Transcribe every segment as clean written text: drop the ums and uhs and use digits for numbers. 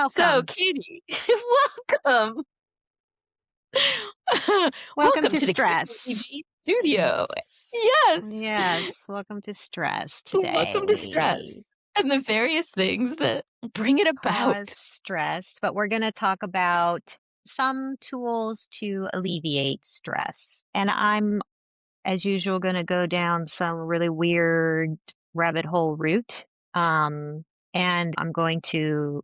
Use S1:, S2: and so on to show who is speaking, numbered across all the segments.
S1: So,
S2: Welcome.
S1: Katie, welcome.
S2: Welcome
S1: Welcome
S2: to
S1: to the
S2: stress.
S1: KPG studio. Yes.
S2: Yes, welcome to stress. Today
S1: Welcome to stress
S2: we
S1: and the various things that bring it
S2: cause
S1: about.
S2: stress, but we're going to talk about some tools to alleviate stress. And I'm, as usual, going to go down some really weird rabbit hole route. And I'm going to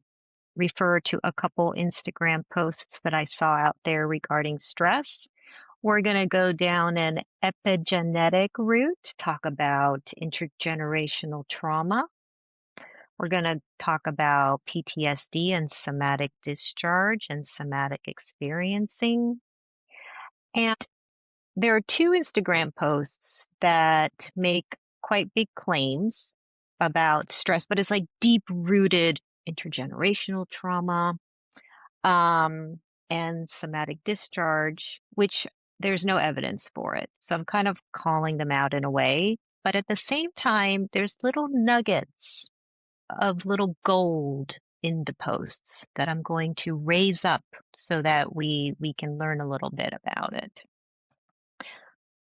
S2: refer to a couple Instagram posts that I saw out there regarding stress. We're going to go down an epigenetic route, talk about intergenerational trauma. We're going to talk about PTSD and somatic discharge and somatic experiencing. And there are two Instagram posts that make quite big claims about stress, but it's like deep rooted intergenerational trauma um, and somatic discharge, which there's no evidence for it. So I'm kind of calling them out in a way. But at the same time, there's little nuggets of little gold in the posts that I'm going to raise up so that we can learn a little bit about it.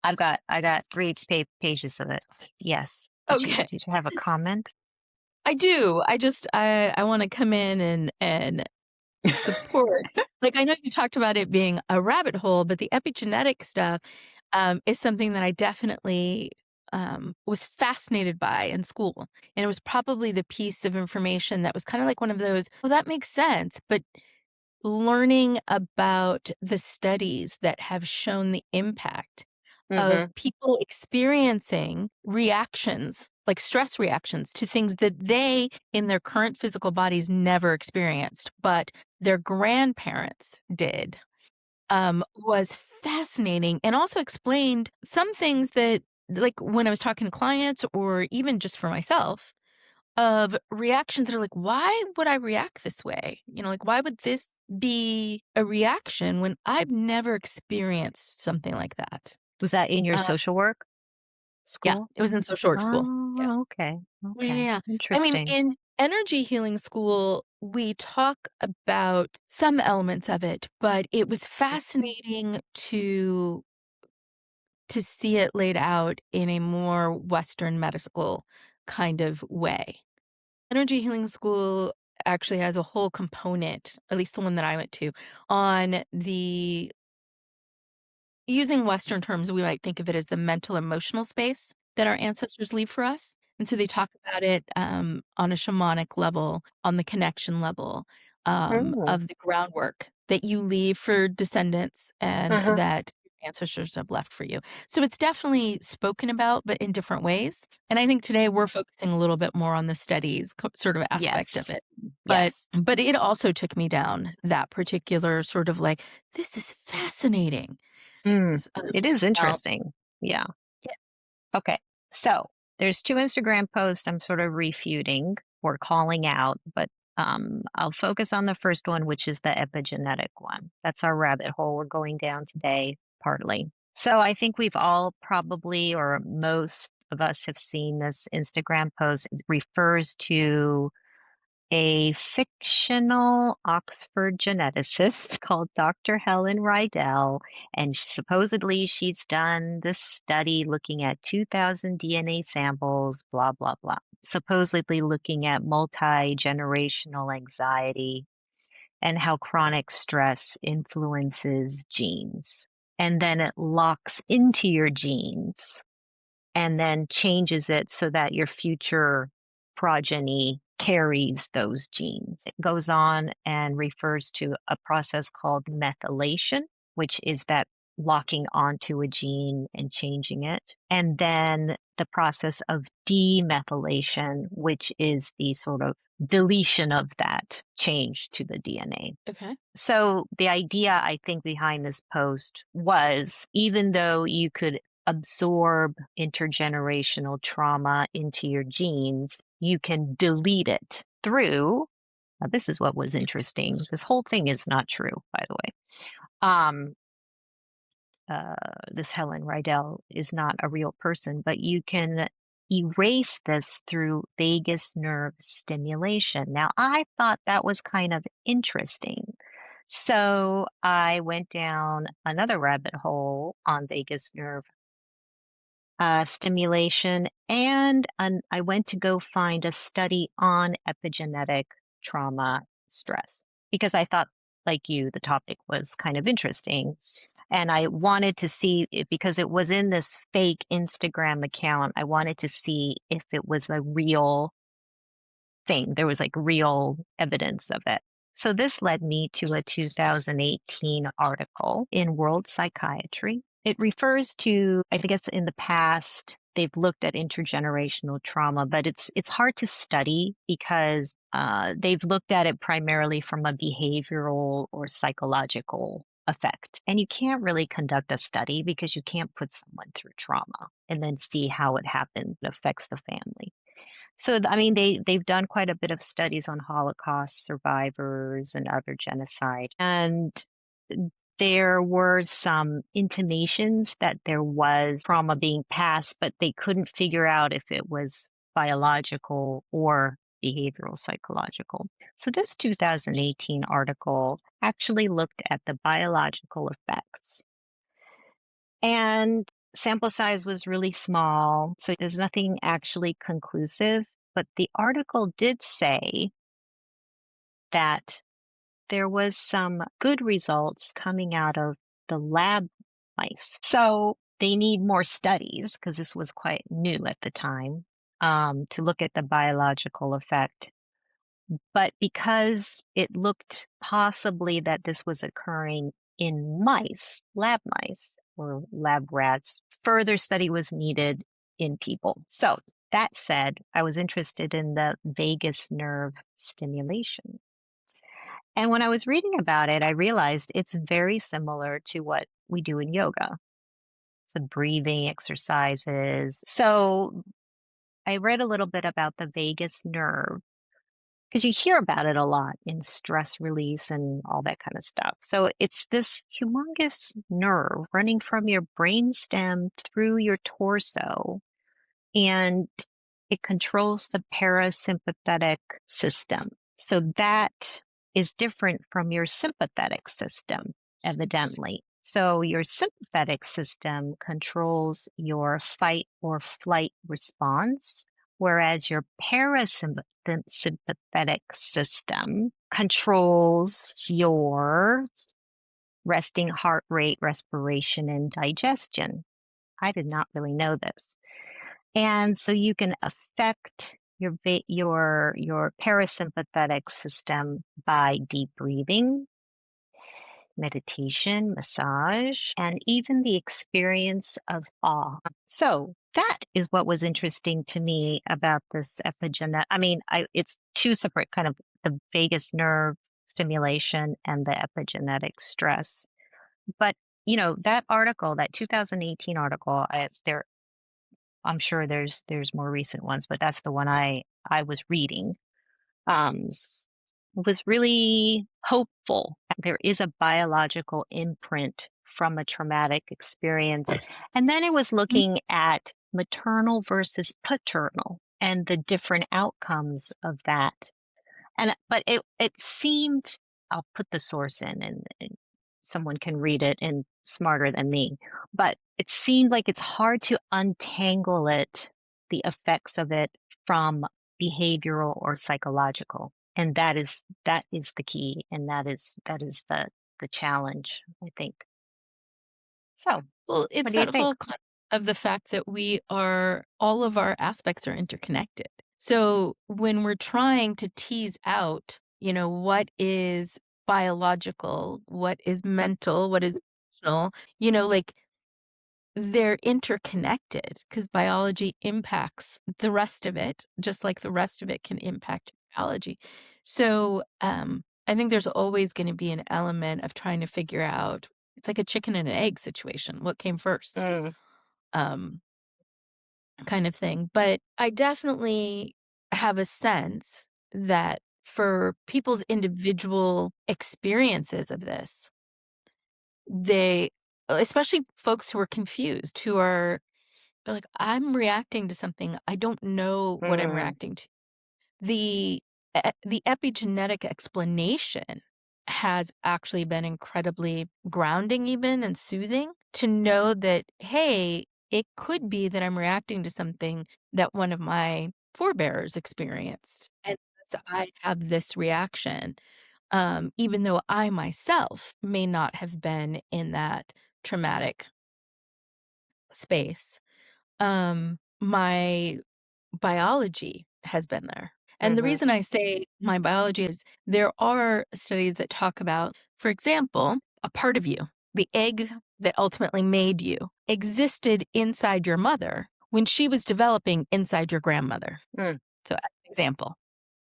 S2: I got three pages of it. Yes.
S1: Okay.
S2: Did you have a comment?
S1: I do. I want to come in and support. Like, I know you talked about it being a rabbit hole, but the epigenetic stuff is something that I definitely was fascinated by in school. And it was probably the piece of information that was kind of like one of those, well, that makes sense. But learning about the studies that have shown the impact of
S2: Mm-hmm.
S1: people experiencing reactions, like stress reactions to things that they in their current physical bodies never experienced, but their grandparents did, was fascinating and also explained some things that, like when I was talking to clients or even just for myself, of reactions that are like, why would I react this way? Like, why would this be a reaction when I've never experienced something like that?
S2: Was that in your
S1: Uh,
S2: social work
S1: yeah,
S2: school?
S1: it was in social work school. Yeah.
S2: Oh, okay.
S1: Yeah, yeah,
S2: Okay.
S1: yeah. I mean,
S2: Interesting.
S1: in energy healing school, we talk about some elements of it, but it was fascinating to see it laid out in a more Western medical kind of way. Energy healing school actually has a whole component, at least the one that I went to, on the using Western terms, we might think of it as the mental emotional space that our ancestors leave for us. And so they talk about it on a shamanic level, on the connection level,
S2: Oh.
S1: of the groundwork that you leave for descendants and
S2: Uh-huh.
S1: that your ancestors have left for you. So it's definitely spoken about, but in different ways. And I think today we're focusing a little bit more on the studies sort of aspect of
S2: Yes.
S1: it. But
S2: Yes.
S1: but it also took me down that particular sort of like, this is fascinating.
S2: Mm.
S1: 'Cause,
S2: It is
S1: now
S2: interesting. Yeah.
S1: yeah,
S2: Okay. So there's two Instagram posts I'm sort of refuting or calling out, but I'll focus on the first one, which is the epigenetic one. That's our rabbit hole we're going down today, partly. So I think we've all probably, or most of us have seen this Instagram post. It refers to a fictional Oxford geneticist called Dr. Helen Rydell, and supposedly she's done this study looking at 2,000 DNA samples, blah, blah, blah. Supposedly looking at multi-generational anxiety and how chronic stress influences genes. And then it locks into your genes and then changes it so that your future progeny carries those genes. It goes on and refers to a process called methylation, which is that locking onto a gene and changing it. And then the process of demethylation, which is the sort of deletion of that change to the DNA.
S1: okay.
S2: So the idea I think behind this post was even though you could absorb intergenerational trauma into your genes, you can delete it through. Now, this is what was interesting. This whole thing is not true, by the way. Um, this Helen Rydell is not a real person, but you can erase this through vagus nerve stimulation. Now, I thought that was kind of interesting. So I went down another rabbit hole on vagus nerve stimulation, and I went to go find a study on epigenetic trauma stress because I thought, like you, the topic was kind of interesting. And I wanted to see it because it was in this fake Instagram account. I wanted to see if it was a real thing. There was like real evidence of it. So this led me to a 2018 article in World Psychiatry. It refers to, I think it's in the past, they've looked at intergenerational trauma, but it's hard to study because they've looked at it primarily from a behavioral or psychological effect. And you can't really conduct a study because you can't put someone through trauma and then see how it happens, it affects the family. So, I mean, they've done quite a bit of studies on Holocaust survivors and other genocide, and there were some intimations that there was trauma being passed, but they couldn't figure out if it was biological or behavioral psychological. So this 2018 article actually looked at the biological effects, and sample size was really small, so there's nothing actually conclusive. But the article did say that there was some good results coming out of the lab mice. So they need more studies because this was quite new at the time to look at the biological effect. But because it looked possibly that this was occurring in mice, lab mice or lab rats, further study was needed in people. So that said, I was interested in the vagus nerve stimulation. And when I was reading about it, I realized it's very similar to what we do in yoga. So breathing exercises. So I read a little bit about the vagus nerve because you hear about it a lot in stress release and all that kind of stuff. So it's this humongous nerve running from your brainstem through your torso, and it controls the parasympathetic system. So that is different from your sympathetic system, evidently. So your sympathetic system controls your fight or flight response, whereas your parasympathetic system controls your resting heart rate, respiration, and digestion. I did not really know this. And so you can affect your parasympathetic system by deep breathing, meditation, massage, and even the experience of awe. So that is what was interesting to me about this epigenetic. I mean, it's two separate kind of the vagus nerve stimulation and the epigenetic stress. But that article, that 2018 article, I'm sure there's more recent ones, but that's the one I was reading. Um, was really hopeful that there is a biological imprint from a traumatic experience. And then it was looking at maternal versus paternal and the different outcomes of that. But it seemed, I'll put the source in and someone can read it and smarter than me, but it seemed like it's hard to untangle the effects of it from behavioral or psychological. And that is the key, and that is the challenge, I think. So,
S1: Well,
S2: what
S1: it's
S2: do you
S1: that
S2: think?
S1: whole concept of the fact that all of our aspects are interconnected. So when we're trying to tease out, what is biological, what is mental, what is emotional, like they're interconnected because biology impacts the rest of it, just like the rest of it can impact biology. So I think there's always going to be an element of trying to figure out, it's like a chicken and an egg situation. What came first?
S2: Mm,
S1: Um, kind of thing. But I definitely have a sense that for people's individual experiences of this, they, especially folks who are confused, who are They're like, "I'm reacting to something. I don't know what I'm
S2: Mm,
S1: reacting to." The the epigenetic explanation has actually been incredibly grounding even and soothing to know that, hey, it could be that I'm reacting to something that one of my forebears experienced. And so I have this reaction, even though I myself may not have been in that traumatic space. My biology has been there. And the
S2: mhm,
S1: reason I say my biology is there are studies that talk about, for example, a part of you, the egg that ultimately made you, existed inside your mother when she was developing inside your grandmother.
S2: mm,
S1: So, as an example.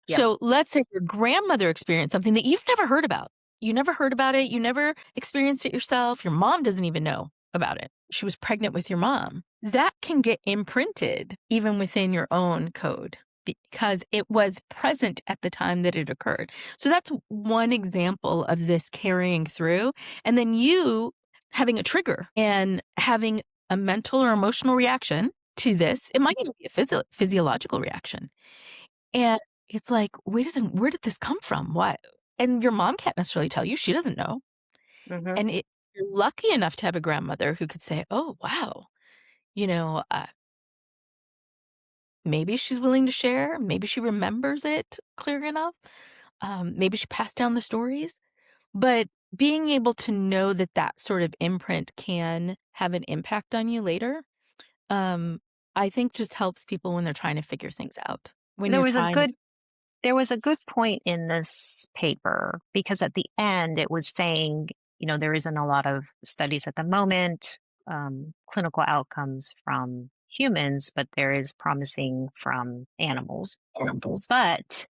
S2: yep,
S1: So, let's say your grandmother experienced something that you've never heard about. You never heard about it. You never experienced it yourself. Your mom doesn't even know about it. She was pregnant with your mom. That can get imprinted even within your own code because it was present at the time that it occurred. So that's one example of this carrying through. And then you having a trigger and having a mental or emotional reaction to this. It might even be a physiological reaction. And it's like, wait a second, where did this come from? What? And your mom can't necessarily tell you. She doesn't know.
S2: mhm,
S1: And you're lucky enough to have a grandmother who could say, oh, wow, you know, maybe she's willing to share. Maybe she remembers it clear enough. Maybe she passed down the stories. But being able to know that that sort of imprint can have an impact on you later, um, I think just helps people when they're trying to figure things out. When
S2: there
S1: you're
S2: was a
S1: trying to,
S2: good there was a good point in this paper because at the end it was saying, there isn't a lot of studies at the moment, clinical outcomes from humans, but there is promising from animals. But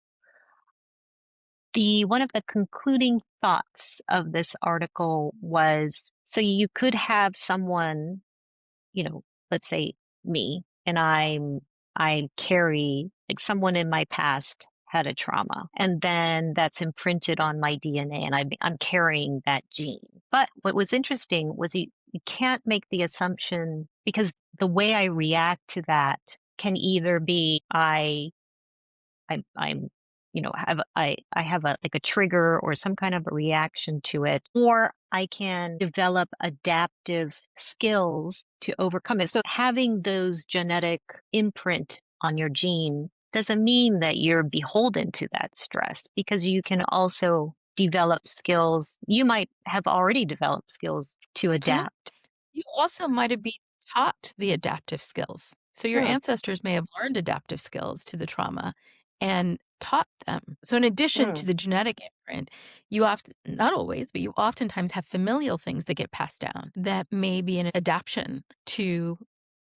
S2: the one of the concluding thoughts of this article was, so you could have someone, let's say me, and I carry, like, someone in my past had a trauma, and then that's imprinted on my DNA, and I'm carrying that gene. But what was interesting was you can't make the assumption, because the way I react to that can either be I'm I have a, like, a trigger or some kind of a reaction to it, or I can develop adaptive skills to overcome it. So having those genetic imprint on your gene doesn't mean that you're beholden to that stress, because you can also develop skills. You might have already developed skills to
S1: yeah.
S2: adapt.
S1: You also might have been taught the adaptive skills. So your
S2: Hmm,
S1: ancestors may have learned adaptive skills to the trauma and taught them. So in addition
S2: hmm,
S1: to the genetic imprint, you often, not always, but you oftentimes have familial things that get passed down that may be an adaptation to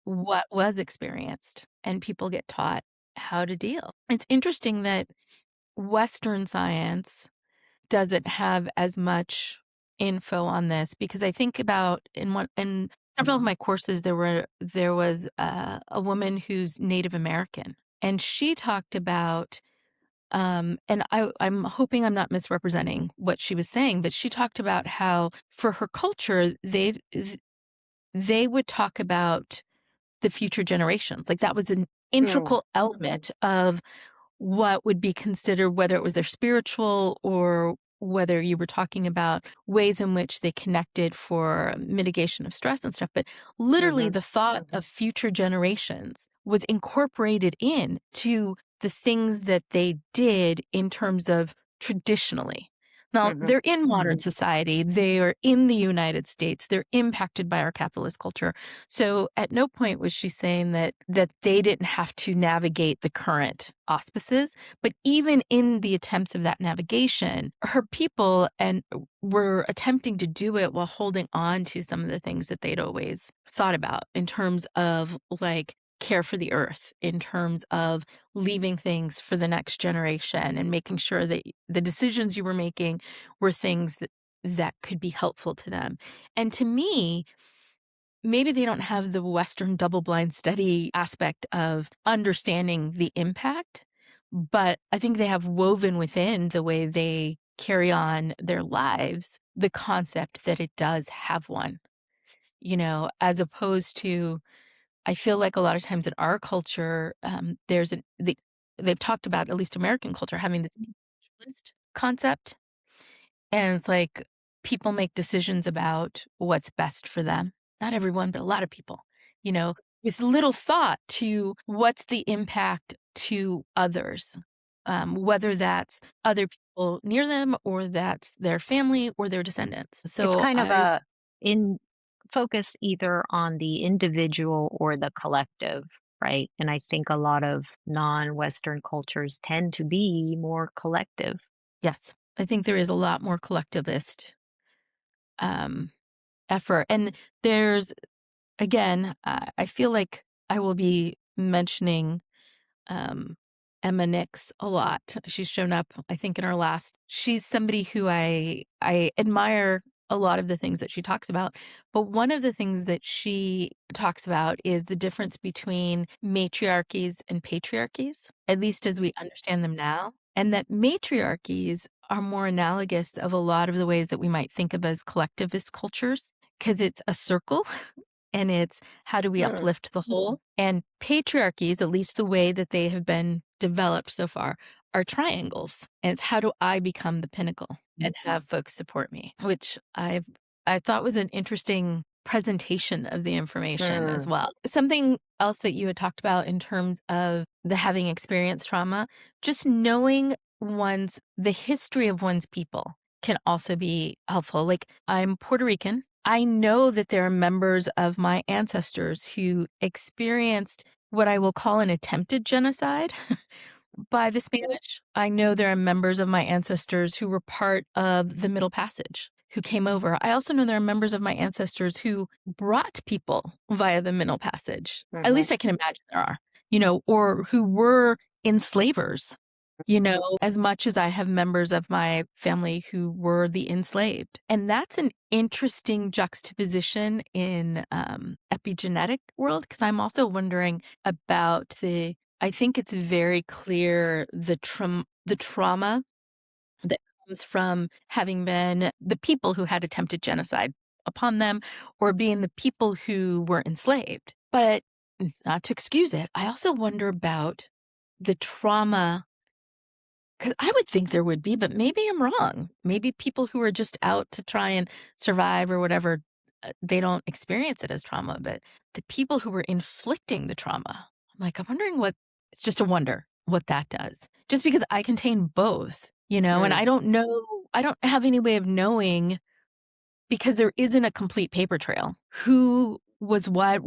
S1: what was experienced, and people get taught how to deal. It's interesting that Western science doesn't have as much info on this because I think about in several of my courses there was a woman who's Native American, and she talked about and I'm hoping I'm not misrepresenting what she was saying, but she talked about how for her culture they would talk about the future generations, like that was an
S2: hmm,
S1: integral element of what would be considered, whether it was their spiritual or whether you were talking about ways in which they connected for mitigation of stress and stuff. But literally,
S2: hmm,
S1: the thought of future generations was incorporated in to the things that they did in terms of traditionally. Now,
S2: hmm,
S1: they're in modern society. They are in the United States. They're impacted by our capitalist culture. So at no point was she saying that they didn't have to navigate the current auspices, but even in the attempts of that navigation, her people and were attempting to do it while holding on to some of the things that they'd always thought about in terms of like care for the earth, in terms of leaving things for the next generation and making sure that the decisions you were making were things that could be helpful to them. And to me, maybe they don't have the Western double blind study aspect of understanding the impact, but I think they have woven within the way they carry on their lives the concept that it does have one, as opposed to I feel like a lot of times in our culture, they've talked about, at least American culture, having this individualist concept. And it's like people make decisions about what's best for them. Not everyone, but a lot of people, you know, with little thought to what's the impact to others, whether that's other people near them or that's their family or their descendants.
S2: It's
S1: So
S2: kind of
S1: I,
S2: a in focus either on the individual or the collective, right? And I think a lot of non-Western cultures tend to be more collective.
S1: yes, I think there is a lot more collectivist um, effort. And there's, again, I feel like I will be mentioning um, Emma Nix a lot. She's shown up, I think, in our last. She's somebody who I admire a lot of the things that she talks about. But one of the things that she talks about is the difference between matriarchies and patriarchies, at least as we understand them now. And that matriarchies are more analogous of a lot of the ways that we might think of as collectivist cultures, because it's a circle and it's how do we
S2: Hmm.
S1: uplift the whole? And patriarchies, at least the way that they have been developed so far, are triangles. And it's how do I become the pinnacle and have folks support me, which I thought was an interesting presentation of the information as
S2: Mm.
S1: well. Something else that you had talked about in terms of the having experienced trauma, just knowing the history of one's people can also be helpful. Like, I'm Puerto Rican. I know that there are members of my ancestors who experienced what I will call an attempted genocide by the Spanish. I know there are members of my ancestors who were part of the Middle Passage who came over. I also know there are members of my ancestors who brought people via the Middle Passage. At
S2: Hmm.
S1: least I can imagine there are, or who were enslavers, as much as I have members of my family who were the enslaved. And that's an interesting juxtaposition in epigenetic world, because I'm also wondering about I think it's very clear the trauma that comes from having been the people who had attempted genocide upon them or being the people who were enslaved. But not to excuse it, I also wonder about the trauma, because I would think there would be, but maybe I'm wrong. Maybe people who are just out to try and survive or whatever, they don't experience it as trauma. But the people who were inflicting the trauma, I'm wondering it's just a wonder what that does. Just because I contain both, and
S2: Mm.
S1: I don't know, I don't have any way of knowing, because there isn't a complete paper trail. Who was what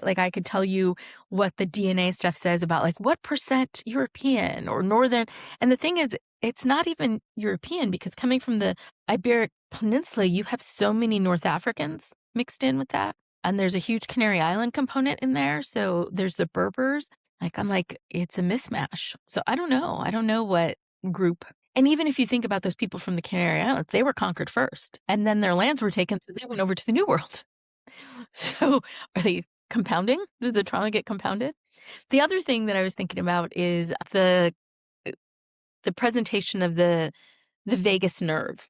S1: like I could tell you what the DNA stuff says about like what percent European or Northern. And the thing is, it's not even European, because coming from the Iberic Peninsula, you have so many North Africans mixed in with that. And there's a huge Canary Island component in there. So there's the Berbers. I'm like, it's a mismatch. So I don't know. I don't know what group. And even if you think about those people from the Canary Islands, they were conquered first, and then their lands were taken, so they went over to the New World. So are they compounding? Did the trauma get compounded? The other thing that I was thinking about is the presentation of the vagus nerve.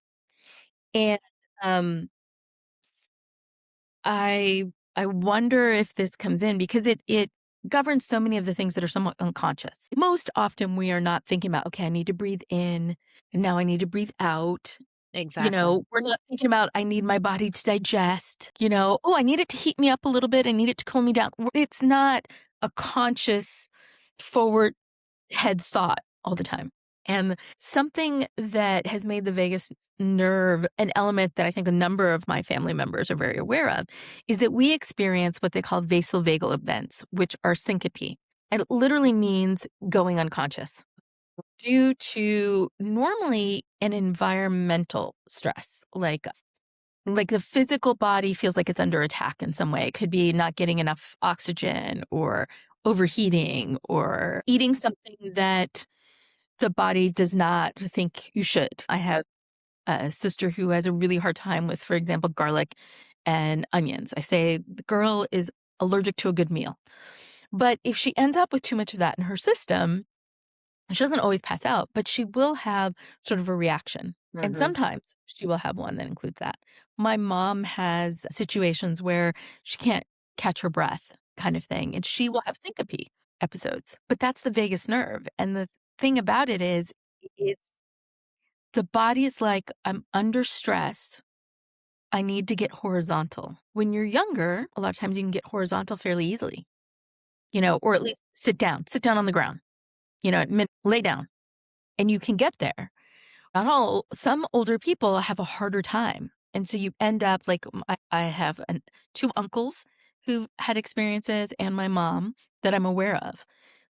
S1: And um, I I wonder if this comes in because it governs so many of the things that are somewhat unconscious. Most often we are not thinking about, okay, I need to breathe in, and now I need to breathe out.
S2: Exactly.
S1: We're not thinking about, I need my body to digest, oh, I need it to heat me up a little bit. I need it to cool me down. It's not a conscious forward head thought all the time. And something that has made the vagus nerve an element that I think a number of my family members are very aware of is that we experience what they call vasovagal events, which are syncope. And it literally means going unconscious due to normally an environmental stress, like the physical body feels like it's under attack in some way. It could be not getting enough oxygen or overheating or eating something that the body does not think you should. I have a sister who has a really hard time with, for example, garlic and onions. I say the girl is allergic to a good meal. But if she ends up with too much of that in her system, she doesn't always pass out, but she will have sort of a reaction. And
S2: Hmm.
S1: sometimes she will have one that includes that. My mom has situations where she can't catch her breath kind of thing, and she will have syncope episodes, but that's the vagus nerve, and the thing about it is it's the body is like, "I'm under stress. I need to get horizontal." When you're younger, a lot of times you can get horizontal fairly easily, or at least sit down on the ground, lay down, and you can get there. Not all, some older people have a harder time. And so you end up like I have two uncles who had experiences and my mom that I'm aware of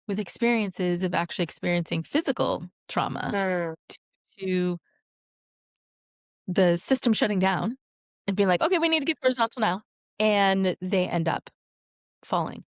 S1: with experiences of actually experiencing physical trauma
S2: Mm.
S1: to the system shutting down and being like, okay, we need to get horizontal now. And they end up falling.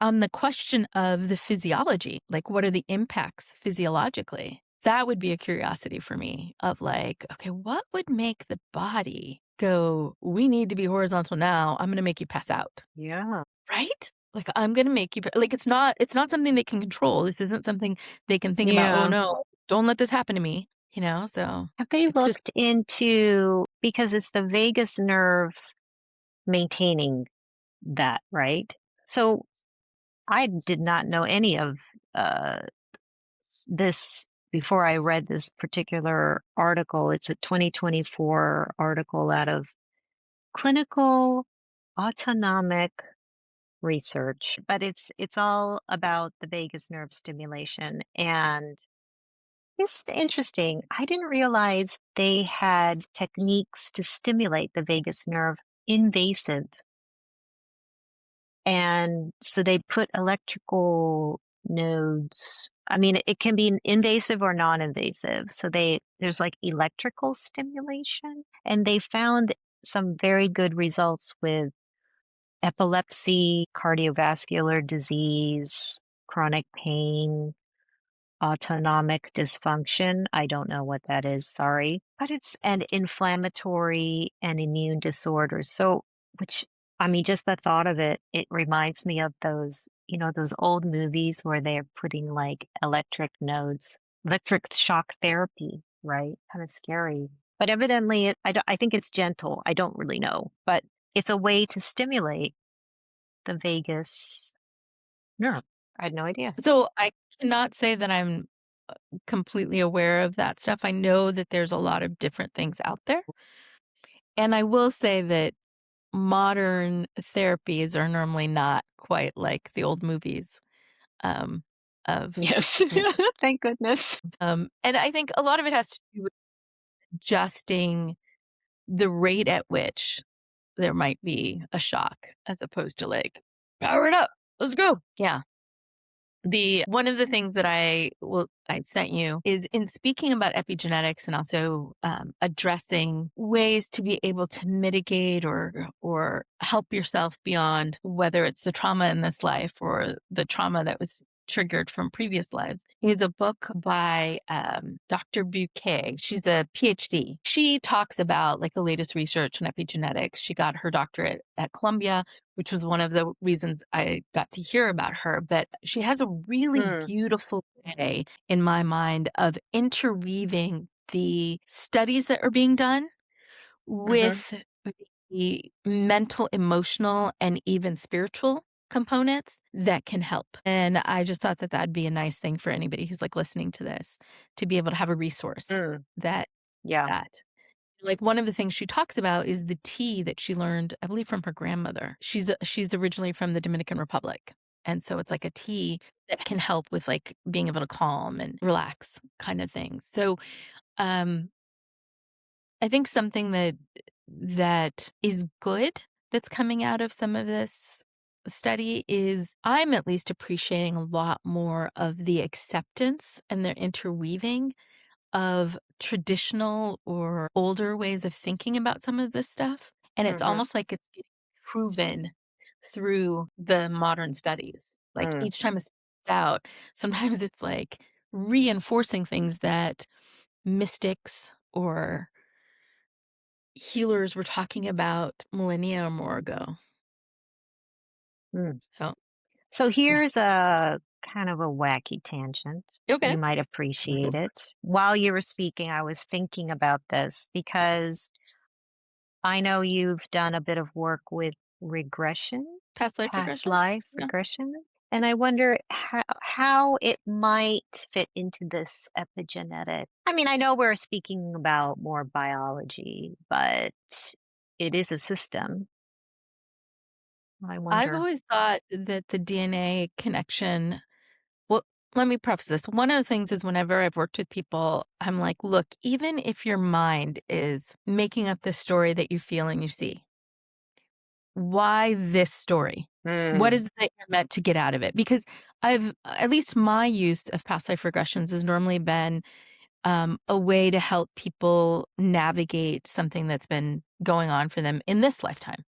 S1: On the question of the physiology, like what are the impacts physiologically? That would be a curiosity for me of like, okay, what would make the body go, we need to be horizontal now. I'm going to make you pass out.
S2: Yeah.
S1: Right? Like I'm going to make you like it's not something they can control. This isn't something they can think about, oh
S2: Yeah.
S1: no, don't let this happen to me, so
S2: Have they
S1: it's just
S2: looked into, because it's the vagus nerve maintaining that, right? So I did not know any of uh, this before I read this particular article. It's a 2024 article out of Clinical Autonomic Research, but it's all about the vagus nerve stimulation, and it's interesting. I didn't realize they had techniques to stimulate the vagus nerve invasive. And so they put electrical nodes. I mean, it can be invasive or non-invasive. So there's like electrical stimulation, and they found some very good results with epilepsy, cardiovascular disease, chronic pain, autonomic dysfunction. I don't know what that is, sorry. But it's and inflammatory and immune disorders. So, which, I mean, just the thought of it, it reminds me of those old movies where they're putting like electric nodes, electric shock therapy, right? Kind of scary. But evidently, I think it's gentle. I don't really know. But it's a way to stimulate the vagus nerve. I had no idea.
S1: so I cannot say that I'm completely aware of that stuff. I know that there's a lot of different things out there. And I will say that modern therapies are normally not quite like the old movies, um, of,
S2: Yes.
S1: you
S2: Thank goodness.
S1: and I think a lot of it has to do with adjusting the rate at which there might be a shock as opposed to like, power it up, let's go. Yeah. The one of the things that I sent you is in speaking about epigenetics and also addressing ways to be able to mitigate or help yourself beyond whether it's the trauma in this life or the trauma that was triggered from previous lives is a book by Dr. Bouquet. She's a PhD. She talks about like the latest research in epigenetics. She got her doctorate at Columbia, which was one of the reasons I got to hear about her. But she has a really
S2: Mm,
S1: beautiful way, in my mind, of interweaving the studies that are being done
S2: mhm,
S1: with the mental, emotional, and even spiritual components that can help. And I just thought that that'd be a nice thing for anybody who's like listening to this to be able to have a resource
S2: mm,
S1: that
S2: yeah,
S1: that like one of the things she talks about is the tea that she learned, I believe, from her grandmother. She's originally from the Dominican Republic. And so it's like a tea that can help with like being able to calm and relax kind of things. So um I think something that is good that's coming out of some of this study is I'm at least appreciating a lot more of the acceptance and the interweaving of traditional or older ways of thinking about some of this stuff. And it's
S2: mhm,
S1: almost like it's getting proven through the modern studies. Like
S2: mm,
S1: each time it's out, sometimes it's like reinforcing things that mystics or healers were talking about millennia or more ago.
S2: mm.
S1: So,
S2: So
S1: yeah.
S2: here's a kind of a wacky tangent.
S1: Okay.
S2: You might appreciate it. While you were speaking, I was thinking about this because I know you've done a bit of work with regression,
S1: Past life
S2: past
S1: regressions?
S2: life
S1: Yeah.
S2: regression. And I wonder how it might fit into this epigenetic. I mean, I know we're speaking about more biology, but it is a system. I
S1: I've
S2: wonder.
S1: always thought that the DNA connection, well, let me preface this. One of the things is whenever I've worked with people, I'm like, look, even if your mind is making up this story that you feel and you see, why this story? What
S2: Mm,
S1: is it that you're meant to get out of it? Because at least my use of past life regressions has normally been a way to help people navigate something that's been going on for them in this lifetime.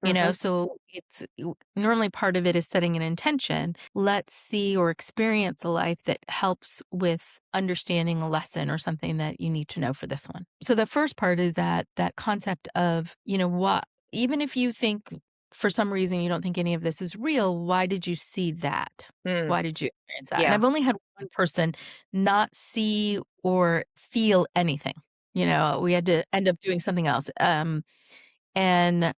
S2: hmm
S1: So normally part of it is setting an intention. Let's see or experience a life that helps with understanding a lesson or something that you need to know for this one. So the first part is that concept of, what, even if you think for some reason you don't think any of this is real, why did you see that?
S2: mm,
S1: Why did you experience that? And
S2: yeah,
S1: I've only had one person not see or feel anything. We had to end up doing something else. And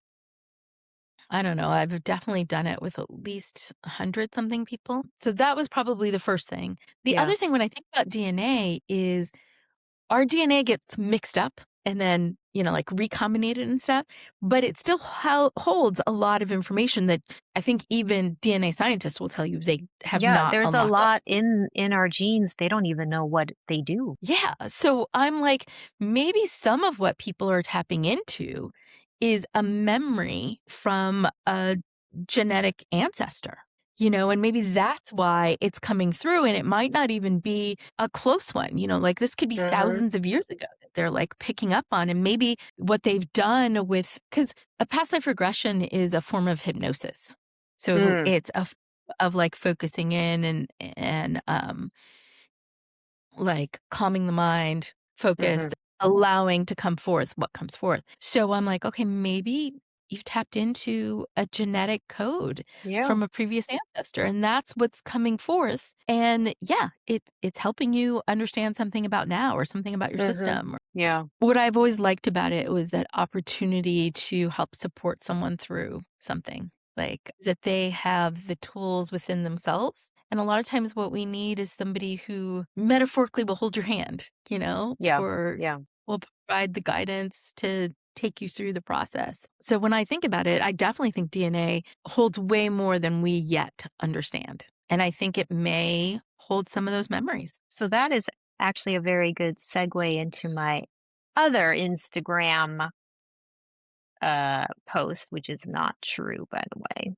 S1: I don't know, I've definitely done it with at least 100 something people. So that was probably the first thing. The
S2: yeah,
S1: other thing when I think about DNA is our DNA gets mixed up and then, like recombinated and stuff, but it still holds a lot of information that I think even DNA scientists will tell you they have
S2: yeah.
S1: not
S2: There's a
S1: unlocked.
S2: lot in our genes. They don't even know what they do.
S1: Yeah. So I'm like, maybe some of what people are tapping into is a memory from a genetic ancestor, and maybe that's why it's coming through. And it might not even be a close one, like this could be
S2: Hmm
S1: thousands of years ago that they're like picking up on. And maybe what they've done because a past life regression is a form of hypnosis. So
S2: Mm,
S1: it's of like focusing in and like calming the mind, focus,
S2: hmm
S1: allowing to come forth what comes forth. So I'm like, okay, maybe you've tapped into a genetic code
S2: yeah.
S1: from a previous ancestor and that's what's coming forth. And yeah, it's helping you understand something about now or something about your
S2: hmm
S1: system.
S2: Yeah.
S1: What I've always liked about it was that opportunity to help support someone through something, like that they have the tools within themselves. And a lot of times, what we need is somebody who metaphorically will hold your hand,
S2: Yeah.
S1: or
S2: Yeah.
S1: will provide the guidance to take you through the process. So, when I think about it, I definitely think DNA holds way more than we yet understand. And I think it may hold some of those memories.
S2: So that is actually a very good segue into my other Instagram post, which is not true, by the way.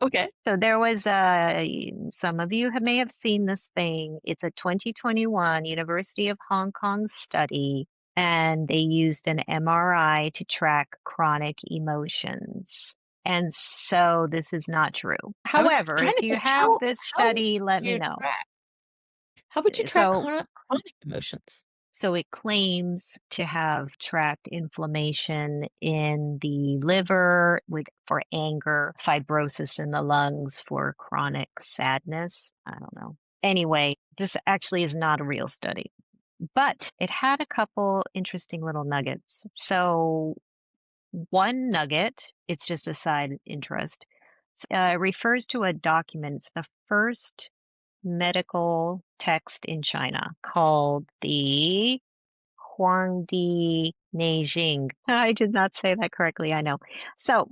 S1: Okay.
S2: So there was some of you may have seen this thing. It's a 2021 University of Hong Kong study, and they used an MRI to track chronic emotions. And so this is not true.
S1: I was
S2: However,
S1: trying
S2: if
S1: to
S2: you
S1: think
S2: have this
S1: how would
S2: study, let me
S1: you
S2: know.
S1: track how would you track
S2: So
S1: chronic emotions?
S2: So it claims to have tracked inflammation in the liver for anger, fibrosis in the lungs for chronic sadness. I don't know. Anyway, this actually is not a real study, but it had a couple interesting little nuggets. So one nugget, it's just a side interest, refers to a document. It's the first medical text in China called the Huangdi Neijing. I did not say that correctly, I know. So,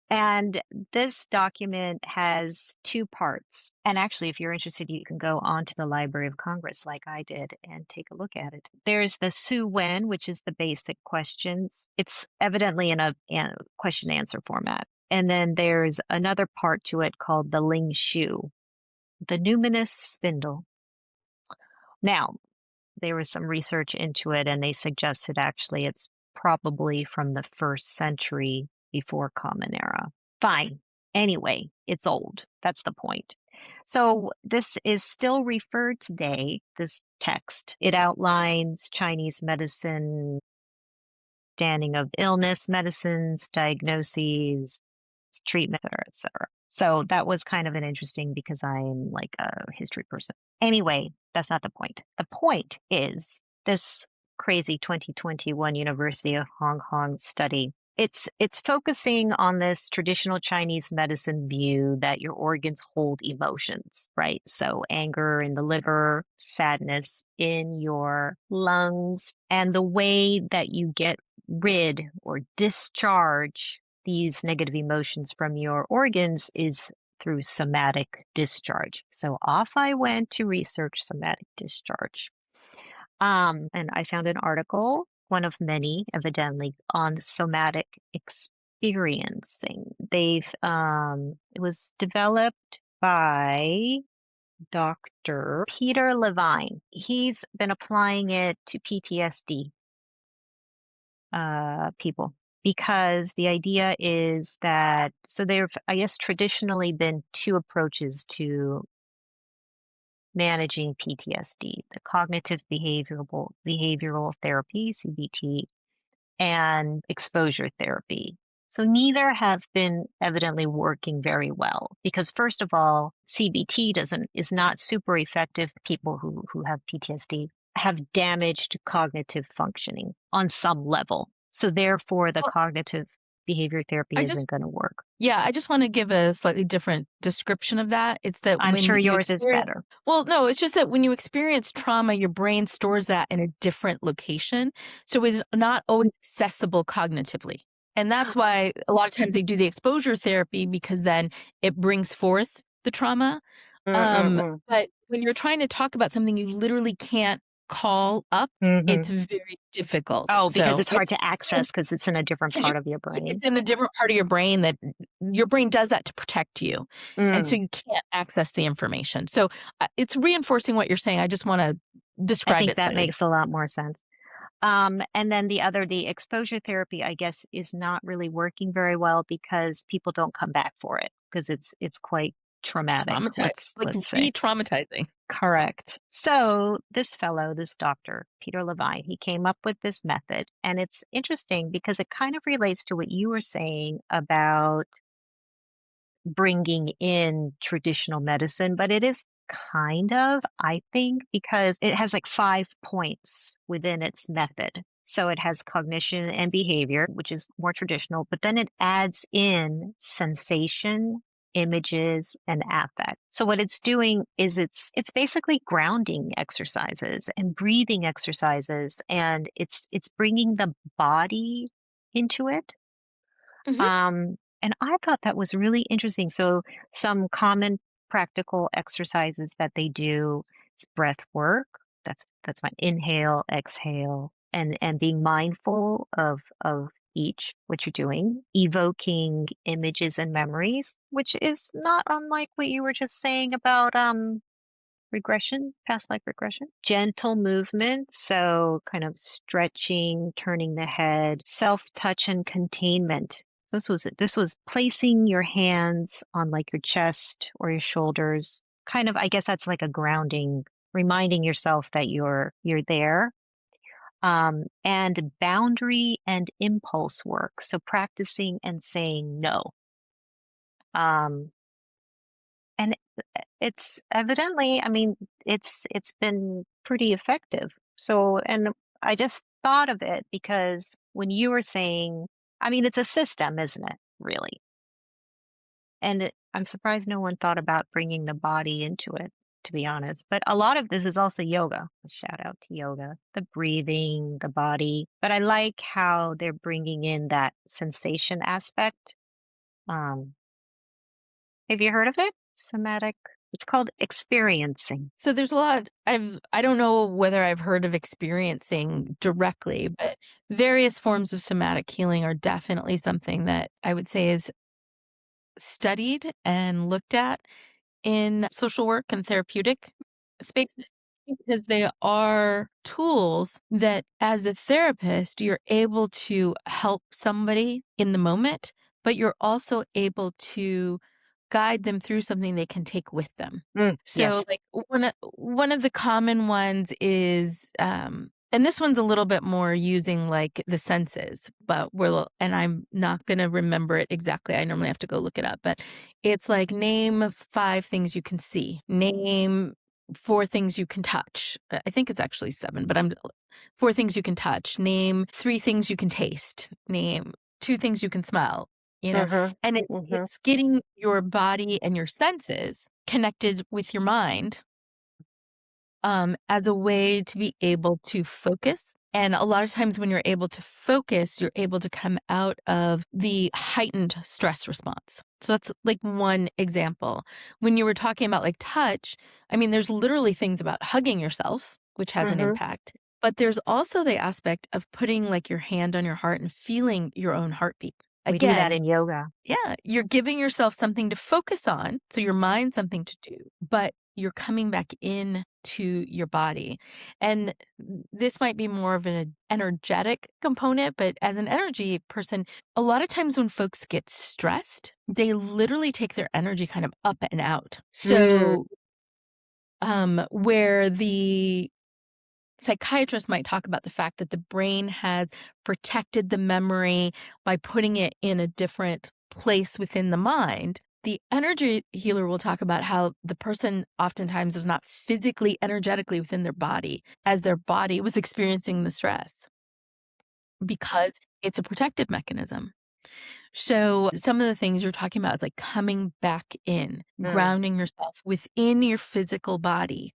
S2: and this document has two parts. And actually, if you're interested, you can go on to the Library of Congress like I did and take a look at it. There's the Su Wen, which is the basic questions. It's evidently in a question answer format. And then there's another part to it called the Ling Shu, the numinous spindle. Now, there was some research into it, and they suggested actually it's probably from the first century before Common Era. Fine. Anyway, it's old. That's the point. So this is still referred today, this text. It outlines Chinese medicine, understanding of illness, medicines, diagnoses, treatment, et cetera. So that was kind of an interesting because I'm like a history person. Anyway, that's not the point. The point is this crazy 2021 University of Hong Kong study. it's focusing on this traditional Chinese medicine view that your organs hold emotions, right? So anger in the liver, sadness in your lungs, and the way that you get rid or discharge these negative emotions from your organs is through somatic discharge. So off I went to research somatic discharge. And I found an article, one of many, evidently, on somatic experiencing. It was developed by Dr. Peter Levine. He's been applying it to PTSD people because the idea is that, so there have, I guess, traditionally been two approaches to managing PTSD, the cognitive behavioral therapy, CBT, and exposure therapy. So neither have been evidently working very well because first of all, CBT is not super effective. People who have PTSD have damaged cognitive functioning on some level. So therefore the
S1: Well,
S2: cognitive behavior therapy
S1: I just
S2: isn't going to work.
S1: Yeah, I just want to give a slightly different description of that. It's that
S2: I'm
S1: when
S2: sure
S1: you
S2: yours is
S1: experience,
S2: better.
S1: well, no, it's just that when you experience trauma, your brain stores that in a different location. So it's not always accessible cognitively. And that's why a lot of times they do the exposure therapy because then it brings forth the trauma.
S2: Mm-mm-mm.
S1: But when you're trying to talk about something you literally can't call up,
S2: Mm-hmm.
S1: it's very difficult.
S2: Oh, because
S1: So
S2: it's hard to access because it's in a different
S1: because you
S2: part of your
S1: it's
S2: brain.
S1: in a different part of your brain that your brain does that to protect you, and so
S2: Mm,
S1: you can't access the information. So, it's reinforcing what you're saying, I just wanna
S2: I
S1: describe
S2: think
S1: it
S2: that
S1: slightly.
S2: makes a lot more sense. And then the exposure therapy, I guess, is not really working very well because people don't come back for it because it's quite traumatic,
S1: Like,
S2: let's say.
S1: re-traumatizing.
S2: Correct. So this fellow, this doctor, Peter Levine, he came up with this method, and it's interesting because it kind of relates to what you were saying about bringing in traditional medicine, but it is kind of, I think, because it has like 5 points within its method. So it has cognition and behavior, which is more traditional, but then it adds in sensation, images, and affect. So what it's doing is it's basically grounding exercises and breathing exercises, and it's bringing the body into it.
S1: Mhm.
S2: And I thought that was really interesting. So some common practical exercises that they do is breath work. That's my inhale, exhale, and being mindful of each what you're doing, evoking images and memories, which is not unlike what you were just saying about regression, past life regression. Gentle movement, so kind of stretching, turning the head, self-touch and containment. This was placing your hands on like your chest or your shoulders. Kind of, I guess that's like a grounding, reminding yourself that you're there. And boundary and impulse work. So practicing and saying no. Um, and it's evidently, I mean, it's been pretty effective. So, and I just thought of it because when you were saying, I mean, it's a system, isn't it? Really. And I'm surprised no one thought about bringing the body into it, to be honest. But a lot of this is also yoga. Shout out to yoga, the breathing, the body. But I like how they're bringing in that sensation aspect. Um, have you heard of it? Somatic. It's called experiencing.
S1: So there's a lot I don't know whether I've heard of experiencing directly, but various forms of somatic healing are definitely something that I would say is studied and looked at in social work and therapeutic spaces because they are tools that, as a therapist, you're able to help somebody in the moment, but you're also able to guide them through something they can take with them. So,
S2: Yes.
S1: like, one of the common ones is, and this one's a little bit more using like the senses, but and I'm not going to remember it exactly. I normally have to go look it up, but it's like name 5 things you can see, name 4 things you can touch. I think it's actually 7, but 4 things you can touch, name 3 things you can taste, name two things you can smell,
S2: Mhm.
S1: and
S2: Mhm.
S1: it's getting your body and your senses connected with your mind as a way to be able to focus. And a lot of times when you're able to focus, you're able to come out of the heightened stress response. So that's like one example. When you were talking about like touch, I mean, there's literally things about hugging yourself, which has an
S2: Mhm.
S1: impact. But there's also the aspect of putting like your hand on your heart and feeling your own heartbeat.
S2: We do that
S1: Again,
S2: in yoga.
S1: yeah, you're giving yourself something to focus on, so your mind's something to do, but you're coming back in to your body. And this might be more of an energetic component, but as an energy person, a lot of times when folks get stressed, they literally take their energy kind of up and out.
S2: Mm.
S1: So, where the psychiatrists might talk about the fact that the brain has protected the memory by putting it in a different place within the mind. The energy healer will talk about how the person oftentimes was not physically, energetically within their body as their body was experiencing the stress because it's a protective mechanism. So, some of the things you're talking about is like coming back in,
S2: Mm.
S1: grounding yourself within your physical body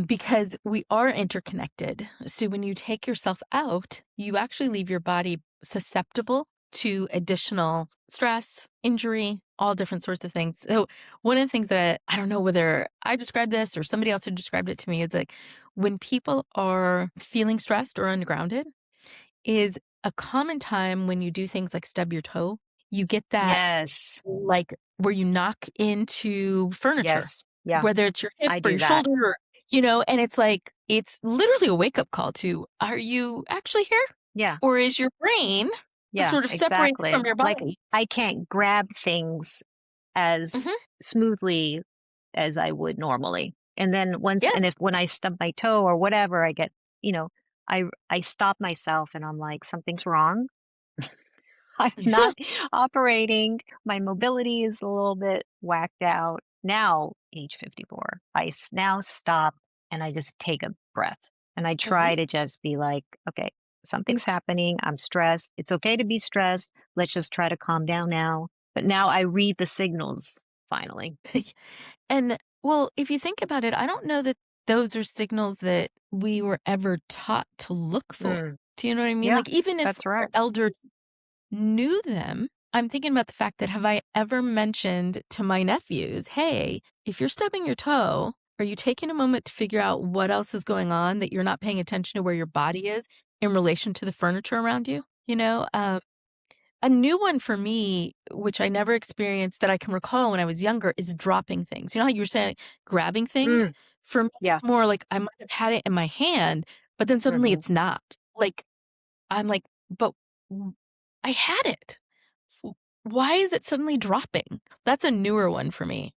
S1: because we are interconnected. So when you take yourself out, you actually leave your body susceptible to additional stress, injury, all different sorts of things. So one of the things that I don't know whether I described this or somebody else had described it to me is like when people are feeling stressed or ungrounded is a common time when you do things like stub your toe, you get that
S2: Yes.
S1: like, where you knock into furniture,
S2: Yes. Yeah,
S1: whether it's your hip
S2: I
S1: or
S2: do
S1: your
S2: that.
S1: shoulder or and it's like, it's literally a wake-up call to, "Are you actually here?
S2: Yeah.
S1: Or is your brain
S2: Yeah,
S1: sort of separated from
S2: exactly.
S1: your
S2: Like,
S1: body?"
S2: I can't grab things as
S1: Mhm.
S2: smoothly as I would normally. And then
S1: Yeah.
S2: when I stub my toe or whatever, I get, you know, I stop myself and I'm like, something's wrong. I'm not operating. My mobility is a little bit whacked out. Now, age 54, now stop and I just take a breath. And I
S1: Mhm.
S2: try to just be like, okay, something's happening. I'm stressed. It's okay to be stressed. Let's just try to calm down now. But now I read the signals finally.
S1: And, well, if you think about it, I don't know that those are signals that we were ever taught to look for.
S2: Mm,
S1: Do you know what I mean?
S2: yeah,
S1: Like, even if
S2: that's
S1: our
S2: right.
S1: elders knew them, I'm thinking about the fact that have I ever mentioned to my nephews, "Hey, if you're stubbing your toe, are you taking a moment to figure out what else is going on that you're not paying attention to where your body is in relation to the furniture around you?" A new one for me, which I never experienced that I can recall when I was younger, is dropping things. You know how you were saying grabbing things?
S2: Mm,
S1: For me,
S2: yeah.
S1: it's more like I might have had it in my hand, but then suddenly
S2: Hmm.
S1: it's not. Like, I'm like, "But w I had it. W Why is it suddenly dropping?" That's a newer one for me.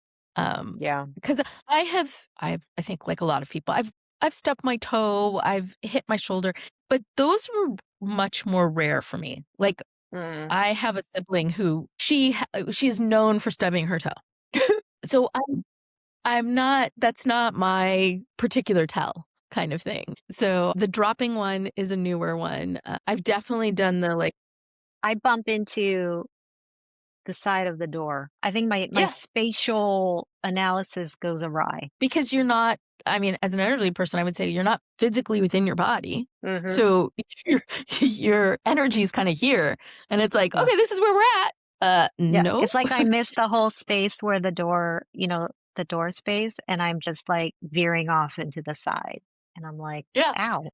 S2: Yeah.
S1: Because I think like a lot of people, I've stubbed my toe, I've hit my shoulder, but those were much more rare for me. Like,
S2: Mm.
S1: I have a sibling who she's known for stubbing her toe. So I'm not that's not my particular tell kind of thing. So the dropping one is a newer one. I've definitely done the like
S2: I bump into the side of the door. I think my
S1: yeah,
S2: spatial analysis goes awry.
S1: because you're not I mean, as an elderly person, I would say you're not physically within your body.
S2: Mhm.
S1: So your energy is kind of here and it's like,
S2: Yeah.
S1: "Okay, this is where we're at."
S2: Yeah.
S1: No.
S2: It's like I missed the whole space where the door space, and I'm just, like, veering off into the side, and I'm like,
S1: Yeah.
S2: "Ow."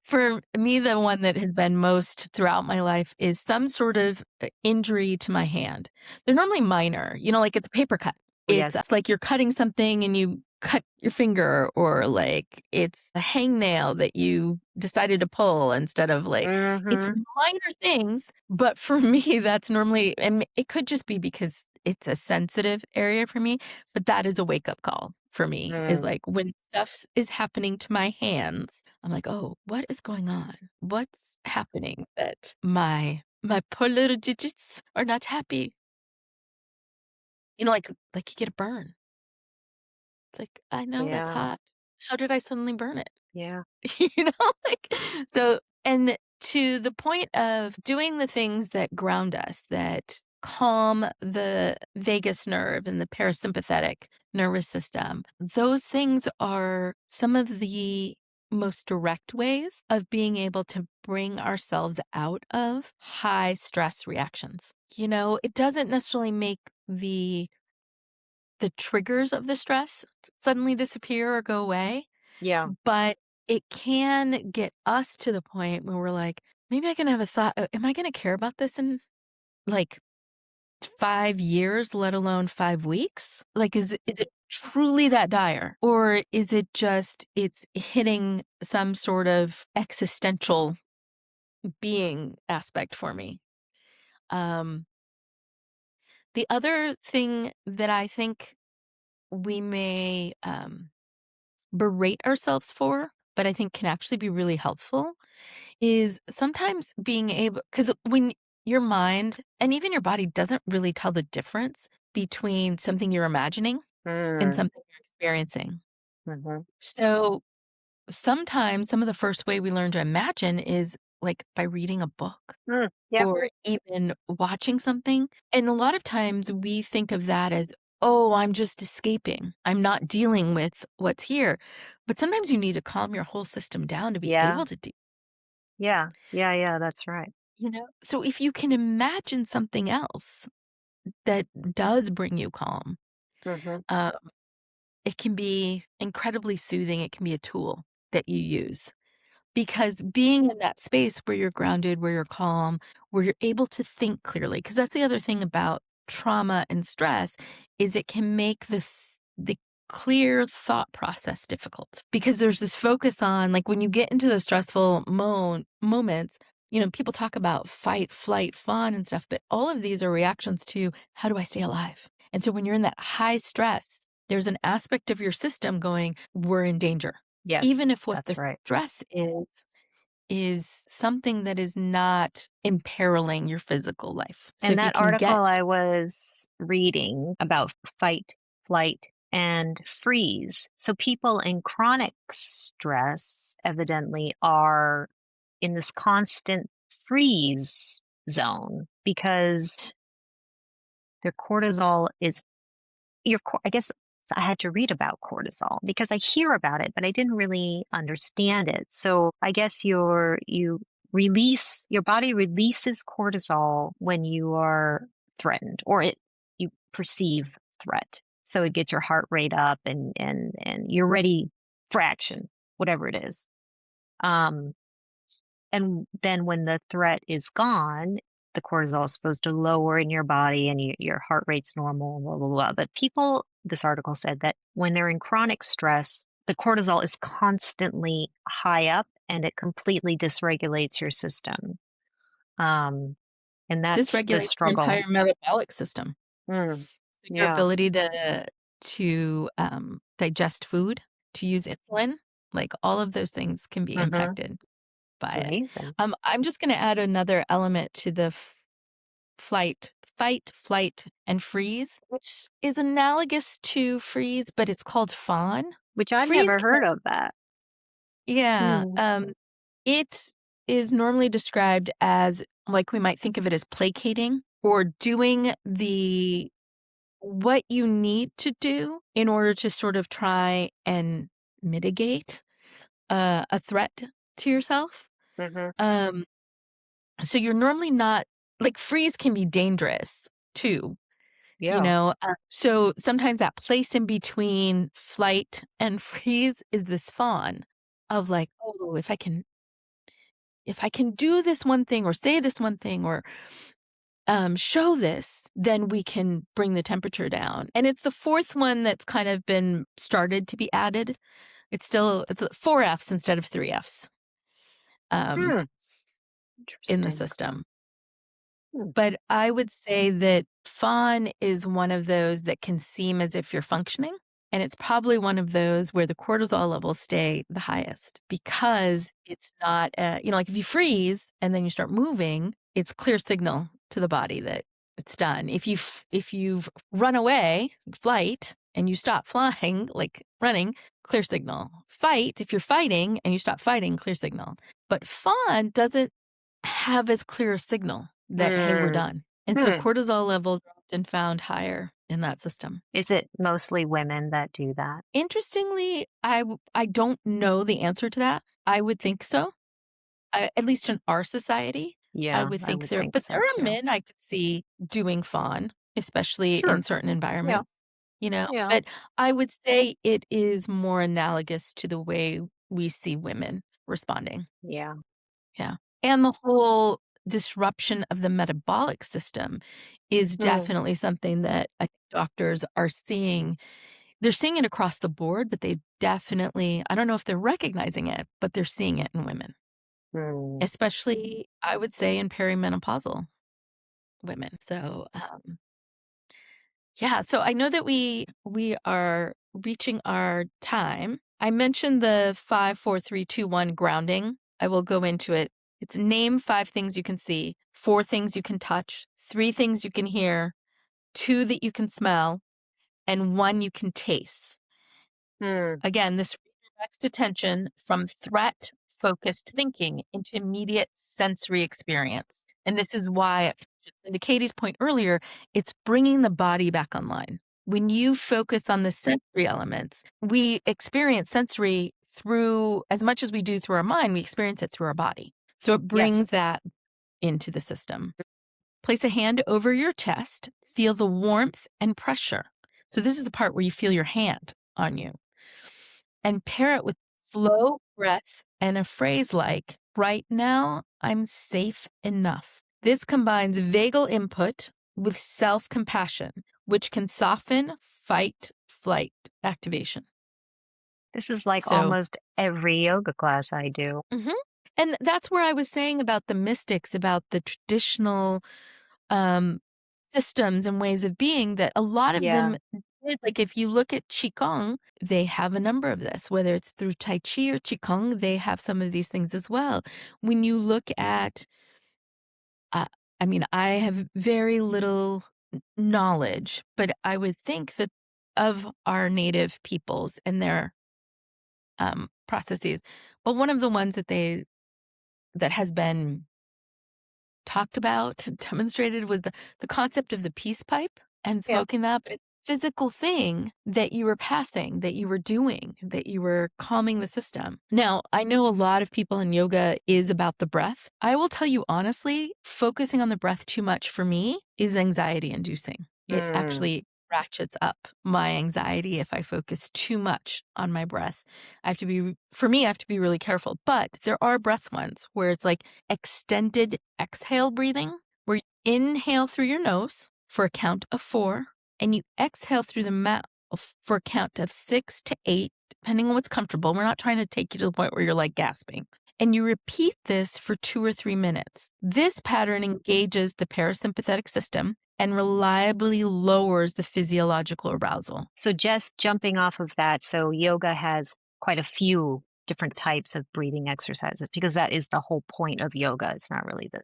S1: For me, the one that has been most throughout my life is some sort of injury to my hand. They're normally minor, like it's a paper cut.
S2: Oh,
S1: It's
S2: yes.
S1: like you're cutting something and you cut your finger, or like it's a hangnail that you decided to pull instead of like, it's
S2: Mhm.
S1: minor things. But for me, that's normally, and it could just be because it's a sensitive area for me, but that is a wake up call for me is
S2: Mm.
S1: like when stuff is happening to my hands, I'm like, "Oh, what is going on? What's happening that my poor little digits are not happy?" Like you get a burn. It's like, "I know that's
S2: Yeah.
S1: hot. How did I suddenly burn it?"
S2: Yeah.
S1: You know, like so and to the point of doing the things that ground us, that calm the vagus nerve and the parasympathetic nervous system. Those things are some of the most direct ways of being able to bring ourselves out of high stress reactions. It doesn't necessarily make the triggers of the stress suddenly disappear or go away,
S2: Yeah.
S1: but it can get us to the point where we're like, maybe I can have a thought, am I going to care about this in like 5 years, let alone 5 weeks? Like, is it truly that dire? Or is it just, it's hitting some sort of existential being aspect for me? The other thing that I think we may berate ourselves for, but I think can actually be really helpful, is sometimes being able, because when your mind and even your body doesn't really tell the difference between something you're imagining and
S2: Mm.
S1: something you're experiencing.
S2: Mhm.
S1: So sometimes some of the first way we learn to imagine is like by reading a book
S2: Mm. Yep.
S1: or even watching something. And a lot of times we think of that as, oh, I'm just escaping. I'm not dealing with what's here. But sometimes you need to calm your whole system down to be
S2: Yeah.
S1: able to deal.
S2: Yeah. Yeah, yeah, that's right.
S1: So if you can imagine something else that does bring you calm,
S2: Mhm.
S1: uh, it can be incredibly soothing. It can be a tool that you use. Because being in that space where you're grounded, where you're calm, where you're able to think clearly, because that's the other thing about trauma and stress is it can make the clear thought process difficult because there's this focus on like when you get into those stressful moments, people talk about fight, flight, fawn and stuff, but all of these are reactions to how do I stay alive? And so when you're in that high stress, there's an aspect of your system going, we're in danger
S2: Yes,
S1: even if what the
S2: that's right.
S1: stress is something that is not imperiling your physical life. So
S2: And
S1: if you
S2: that
S1: can
S2: article
S1: get
S2: I was reading about fight, flight, and freeze. So people in chronic stress evidently are in this constant freeze zone because their cortisol is I guess I had to read about cortisol because I hear about it, but I didn't really understand it. So I guess your body releases cortisol when you are threatened or you perceive threat. So it gets your heart rate up and you're ready for action, whatever it is. Um, and then when the threat is gone, the cortisol is supposed to lower in your body and your heart rate's normal, blah, blah, blah. But this article said that when they're in chronic stress, the cortisol is constantly high up and it completely dysregulates your system. Um, and that's the
S1: dysregulate your
S2: struggle.
S1: entire metabolic system.
S2: Mm,
S1: So your
S2: yeah.
S1: ability to digest food, to use insulin, like all of those things can be
S2: Mm-hmm.
S1: impacted by
S2: It's
S1: it.
S2: amazing.
S1: I'm just going to add another element to the fight, flight, and freeze, which is analogous to freeze, but it's called fawn.
S2: Which I've
S1: Freeze
S2: never
S1: can,
S2: heard of that.
S1: yeah,
S2: Mm,
S1: it is normally described as like we might think of it as placating or doing the what you need to do in order to sort of try and mitigate a threat to yourself.
S2: mm-hmm.
S1: Um, so you're normally not like freeze can be dangerous too.
S2: Yeah.
S1: So sometimes that place in between flight and freeze is this fawn of like, oh, if I can do this one thing or say this one thing or show this, then we can bring the temperature down. And it's the fourth one that's kind of been started to be added. It's 4 Fs instead of 3 Fs um,
S2: Hmm.
S1: in the
S2: Interesting.
S1: system.
S2: Hmm.
S1: But I would say that fawn is one of those that can seem as if you're functioning. And it's probably one of those where the cortisol levels stay the highest because it's not, like if you freeze and then you start moving, it's clear signal to the body that it's done. If you've run away, flight, and you stop flying, like running, clear signal. Fight, if you're fighting and you stop fighting, clear signal. But fawn doesn't have as clear a signal that, hey, we're
S2: Mm.
S1: done. And so
S2: Hmm.
S1: cortisol levels are often found higher in that system.
S2: Is it mostly women that do that?
S1: Interestingly, I don't know the answer to that. I would think so. At least in our society, I
S2: Yeah,
S1: would
S2: I
S1: think
S2: would
S1: there,
S2: think
S1: but
S2: so
S1: there are
S2: too.
S1: men I could see doing fawn, especially in
S2: Sure.
S1: certain
S2: Yeah.
S1: environments,
S2: Yeah.
S1: but I would say it is more analogous to the way we see women responding.
S2: Yeah.
S1: Yeah. And the whole disruption of the metabolic system is
S2: Mm.
S1: definitely something that I think doctors are seeing. They're seeing it across the board, but they definitely, I don't know if they're recognizing it, but they're seeing it in women,
S2: Mm.
S1: especially, I would say, in perimenopausal women. So, yeah, so I know that we are reaching our time. I mentioned the 5, 4, 3, 2, 1 grounding. I will go into it. It's name 5 things you can see, 4 things you can touch, 3 things you can hear, 2 that you can smell, and 1 you can taste.
S2: Mm.
S1: Again, this redirects attention from threat focused thinking into immediate sensory experience. And this is why, to Katie's point earlier, it's bringing the body back online. When you focus on the sensory elements, we experience sensory through, as much as we do through our mind, we experience it through our body. So it
S2: Yes.
S1: brings that into the system. Place a hand over your chest, feel the warmth and pressure. So this is the part where you feel your hand on you, and pair it with slow breath and a phrase like, right now, I'm safe enough. This combines vagal input with self compassion, which can soften fight flight activation.
S2: This is like
S1: So,
S2: almost every yoga class I do.
S1: mhm. And that's where I was saying about the mystics, about the traditional um, systems and ways of being, that a lot of
S2: Yeah.
S1: them did. Like if you look at Qigong, they have a number of this, whether it's through Tai Chi or Qigong, they have some of these things as well. When you look at, uh, I mean, I have very little knowledge, but I would think that of our native peoples and their processes, but one of the ones that has been talked about, demonstrated, was the concept of the peace pipe and
S2: Yeah.
S1: smoking that, but it's a physical thing that you were passing, that you were doing, that you were calming the system. Now, I know a lot of people in yoga is about the breath. I will tell you honestly, focusing on the breath too much for me is anxiety inducing. It
S2: Mm.
S1: actually ratchets up my anxiety if I focus too much on my breath. For me, I have to be really careful. But there are breath ones where it's like extended exhale breathing, where you inhale through your nose for a count of 4, and you exhale through the mouth for a count of 6 to 8, depending on what's comfortable. We're not trying to take you to the point where you're like gasping. And you repeat this for 2 or 3 minutes. This pattern engages the parasympathetic system and reliably lowers the physiological arousal.
S2: So just jumping off of that, so yoga has quite a few different types of breathing exercises because that is the whole point of yoga. It's not really the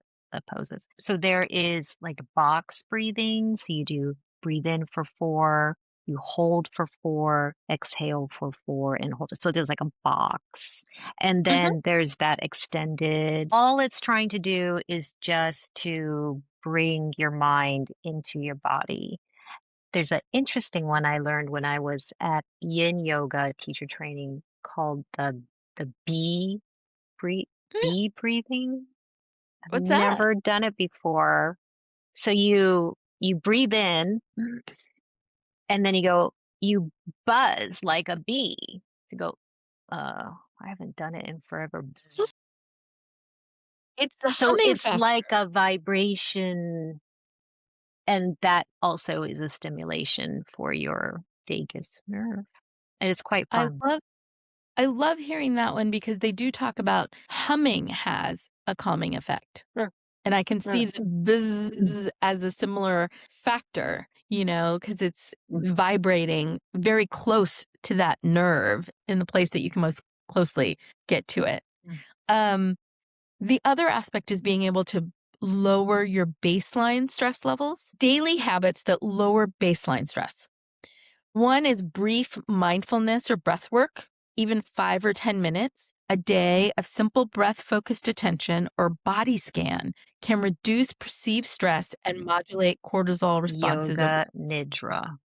S2: poses. So there is like box breathing. So you do breathe in for 4, you hold for 4, exhale for 4, and hold it. So there's like a box. And
S1: Mhm.
S2: then there's that extended. All it's trying to do is just to bring your mind into your body. There's an interesting one I learned when I was at Yin Yoga teacher training called the breathe
S1: Mm,
S2: bee breathing. I've
S1: what's that?
S2: never done it before. So you breathe in and then you buzz like a bee to go, I haven't done it in forever.
S1: It's the
S2: So
S1: humming
S2: it's
S1: factor.
S2: like a vibration, and that also is a stimulation for your vagus nerve. And it's quite
S1: I
S2: fun.
S1: love I love hearing that one because they do talk about humming has a calming effect.
S2: Mm,
S1: And I can
S2: mm,
S1: see the buzz as a similar factor, because it's vibrating very close to that nerve in the place that you can most closely get to it.
S2: mm.
S1: Um, the other aspect is being able to lower your baseline stress levels, daily habits that lower baseline stress. One is brief mindfulness or breath work, even 5 or 10 minutes a day of simple breath-focused attention or body scan can reduce perceived stress and modulate cortisol responses over
S2: Yoga Nidra.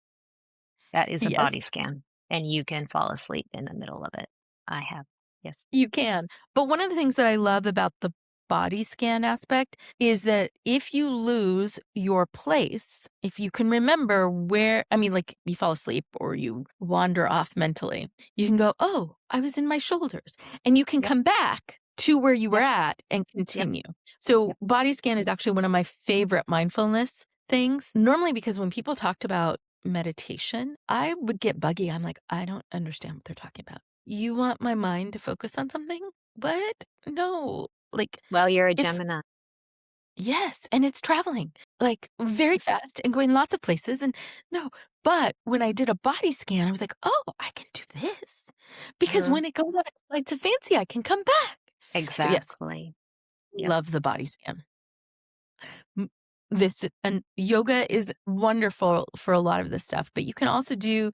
S2: That is a body
S1: Yes.
S2: scan, and you can fall asleep in the middle of it. I have. Yes.
S1: You can. But one of the things that I love about the body scan aspect is that if you lose your place, if you can remember where, I mean, like you fall asleep or you wander off mentally, you can go, oh, I was in my shoulders. And you can
S2: Yep.
S1: come back to where you were
S2: Yep.
S1: at and
S2: Yep.
S1: continue. So,
S2: Yep.
S1: body scan is actually one of my favorite mindfulness things. Normally, because when people talked about meditation, I would get buggy. I'm like, I don't understand what they're talking about. You want my mind to focus on something? What? No. Like,
S2: Well, you're a
S1: it's
S2: Gemini.
S1: yes, and it's traveling, like, very fast and going lots of places, and no, but when I did a body scan, I was like, "Oh, I can do this." Because
S2: Mhm.
S1: when it goes on its flights of fancy, I can come back. So, yes,
S2: Exactly. Yep.
S1: love the body scan. M this and yoga is wonderful for a lot of this stuff, but you can also do,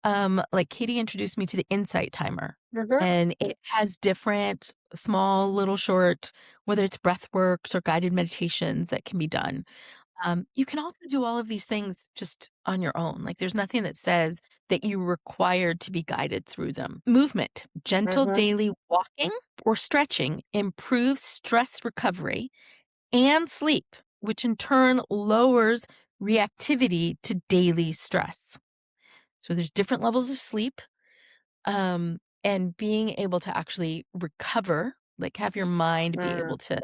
S1: like Katie introduced me to the Insight Timer,
S2: Mhm.
S1: and it has different small, little, short, whether it's breath works or guided meditations that can be done. You can also do all of these things just on your own. Like, there's nothing that says that you're required to be guided through them. Movement, gentle
S2: Mhm.
S1: daily walking or stretching improves stress recovery and sleep, which in turn lowers reactivity to daily stress. So there's different levels of sleep, and being able to actually recover, like have your mind be
S2: Mm.
S1: able to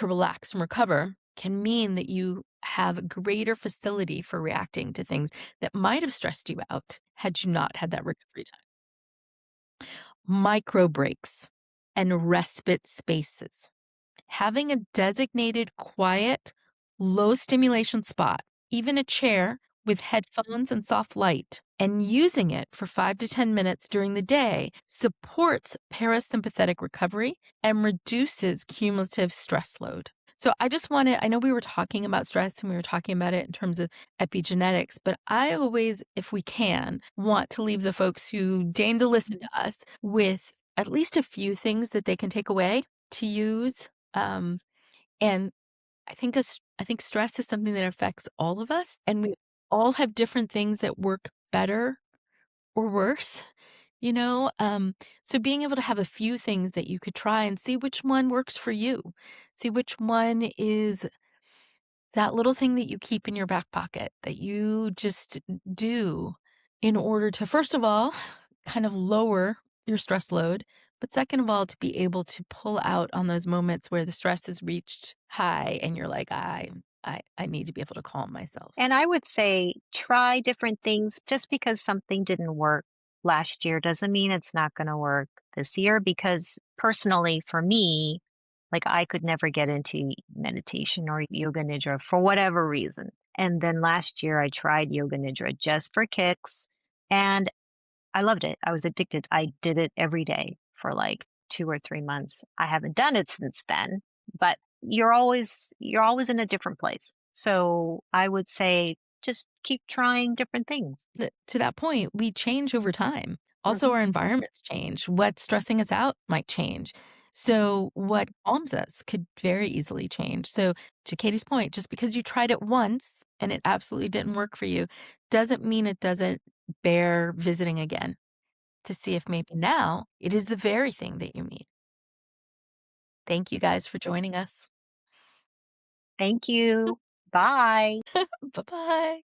S1: relax and recover, can mean that you have greater facility for reacting to things that might have stressed you out had you not had that recovery time. Micro breaks and respite spaces. Having a designated, quiet, low stimulation spot, even a chair with headphones and soft light, and using it for 5 to 10 minutes during the day supports parasympathetic recovery and reduces cumulative stress load. So I just want to, I know we were talking about stress and we were talking about it in terms of epigenetics, but I always, if we can, want to leave the folks who deign to listen to us with at least a few things that they can take away to use. And I think stress is something that affects all of us, and we all have different things that work better or worse, you know? So being able to have a few things that you could try and see which one works for you. See which one is that little thing that you keep in your back pocket that you just do in order to, first of all, kind of lower your stress load, but second of all, to be able to pull out on those moments where the stress has reached high and you're like, I need to be able to calm myself.
S2: And I would say try different things. Just because something didn't work last year doesn't mean it's not going to work this year. Because personally, for me, like I could never get into meditation or yoga nidra for whatever reason. And then last year I tried yoga nidra just for kicks and I loved it. I was addicted. I did it every day for like 2 or 3 months. I haven't done it since then, but you're always in a different place. So, I would say just keep trying different things.
S1: To that point, we change over time. Also,
S2: Mhm.
S1: our environments change. What's stressing us out might change. So, what calms us could very easily change. So, to Katie's point, just because you tried it once and it absolutely didn't work for you doesn't mean it doesn't bear visiting again to see if maybe now it is the very thing that you need. Thank you guys for joining us.
S2: Thank you. Bye.
S1: Bye bye.